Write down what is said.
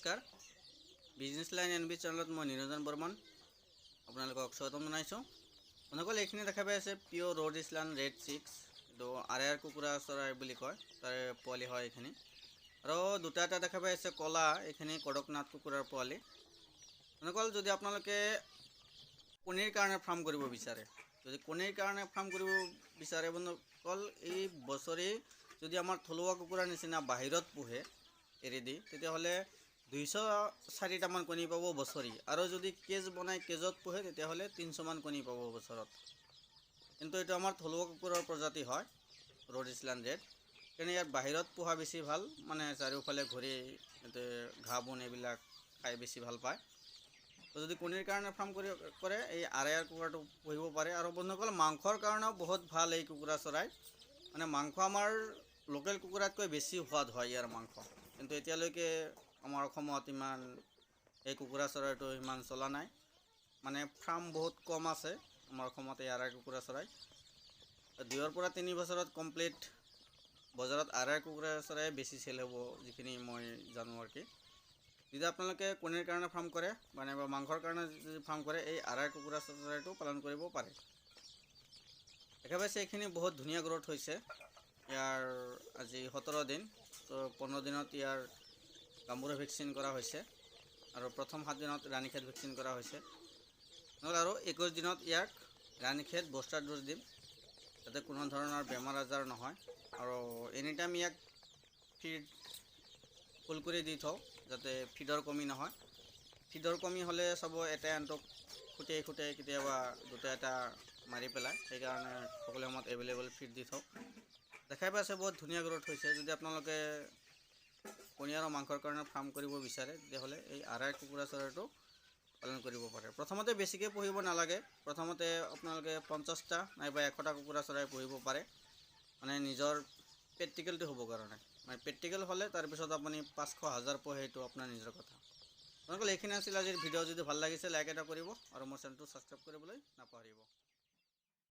নমস্কাৰ business line N B চেনেলত মই নিৰঞ্জন বৰ্মন আপোনালোকক স্বাগতম জনাইছোঁ। বন্ধুসকল এইখিনি দেখা পাই আছে পিঅ'ৰ ৰ'ড ইছলান ৰেড 6 এইটো আৰেয়াৰ কুকুৰা চৰাই বুলি কয়, তাৰে পোৱালি হয় এইখিনি। আৰু দুটা এটা দেখা পাই আছে কলা, এইখিনি কড়কনাথ কুকুৰাৰ পোৱালি। বন্ধুসকল যদি আপোনালোকে কণীৰ কাৰণে ফাৰ্ম কৰিব বিচাৰে, যদি কণীৰ কাৰণে ফাৰ্ম কৰিব বিচাৰে বন্ধুসকল, এই বছৰি যদি আমাৰ থলুৱা কুকুৰাৰ নিচিনা বাহিৰত পোহে এৰি দি, তেতিয়াহ'লে 204টামান কণী পাব বছৰি। আৰু যদি কেজ বনাই কেজত পোহে তেতিয়াহ'লে 300মান কণী পাব বছৰত। কিন্তু এইটো আমাৰ থলুৱা কুকুৰৰ প্ৰজাতি হয়, ৰ'ড ইছলান ৰেড। কিন্তু ইয়াত বাহিৰত পোহা বেছি ভাল, মানে চাৰিওফালে ঘূৰি ঘাঁহ বন এইবিলাক খাই বেছি ভাল পায়। তো যদি কণীৰ কাৰণে ফাৰ্ম কৰে এই আৰেয়াৰ কুকুৰাটো পুহিব পাৰে। আৰু বন্ধুসকল মাংসৰ কাৰণেও বহুত ভাল এই কুকুৰা চৰাই, মানে মাংস আমাৰ লোকেল কুকুৰাতকৈ বেছি সোৱাদ হয় ইয়াৰ মাংস। কিন্তু এতিয়ালৈকে আমাৰ অসমত ইমান এই কুকুৰা চৰাইটো ইমান চলা নাই, মানে ফাৰ্ম বহুত কম আছে আমাৰ অসমত এই আৰেয়াৰ কুকুৰা চৰাই। 2ৰ পৰা 3 বছৰত কমপ্লিট বজাৰত আৰেয়াৰ কুকুৰা চৰাই বেছি চেল হ'ব, যিখিনি মই জানো আৰু কি। যদি আপোনালোকে কণীৰ কাৰণে ফাৰ্ম কৰে মানে বা মাংসৰ কাৰণে যদি ফাৰ্ম কৰে, এই আৰেয়াৰ কুকুৰা চৰাইটো পালন কৰিব পাৰে। দেখা পাইছে এইখিনি বহুত ধুনীয়া গ্ৰ'থ হৈছে। ইয়াৰ আজি 17 দিন, তো 15 দিনত ইয়াৰ গাম্বুৰা ভেকচিন কৰা হৈছে আৰু প্ৰথম 7 দিনত ৰাণীখেত ভেকচিন কৰা হৈছে। নহ'লে আৰু 21 দিনত ইয়াক ৰাণীখেত বুষ্টাৰ ড'জ দিম, যাতে কোনো ধৰণৰ বেমাৰ আজাৰ নহয়। আৰু এনি টাইম ইয়াক ফিড ফুল কৰি দি থওঁ, যাতে ফিডৰ কমি নহয়। ফিডৰ কমি হ'লে চাব এটা আনটোক খুটিয়াই কেতিয়াবা দুটা এটা মাৰি পেলাই, সেইকাৰণে সকলো সময়ত এভেইলেবল ফিড দি থওঁ। দেখাই পাইছে বহুত ধুনীয়া গ্ৰ'থ হৈছে। যদি আপোনালোকে কণী আৰু মাংসৰ কাৰণে ফাৰ্ম কৰিব বিচাৰে তেতিয়াহ'লে এই আৰেয়াৰ কুকুৰা চৰাইটো পালন কৰিব পাৰে। প্ৰথমতে বেছিকৈ পুহিব নালাগে, প্ৰথমতে আপোনালোকে 50টা নাইবা 100টা কুকুৰা চৰাই পুহিব পাৰে, মানে নিজৰ প্ৰেক্টিকেলটো হ'ব কাৰণে। মানে প্ৰেক্টিকেল হ'লে তাৰপিছত আপুনি 500-1000 পোহে, সেইটো আপোনাৰ নিজৰ কথা। আপোনালোকে এইখিনি আছিল আজিৰ ভিডিঅ'। যদি ভাল লাগিছে লাইক এটা কৰিব আৰু মোৰ চেনেলটো ছাবস্ক্ৰাইব কৰিবলৈ নাপাহৰিব।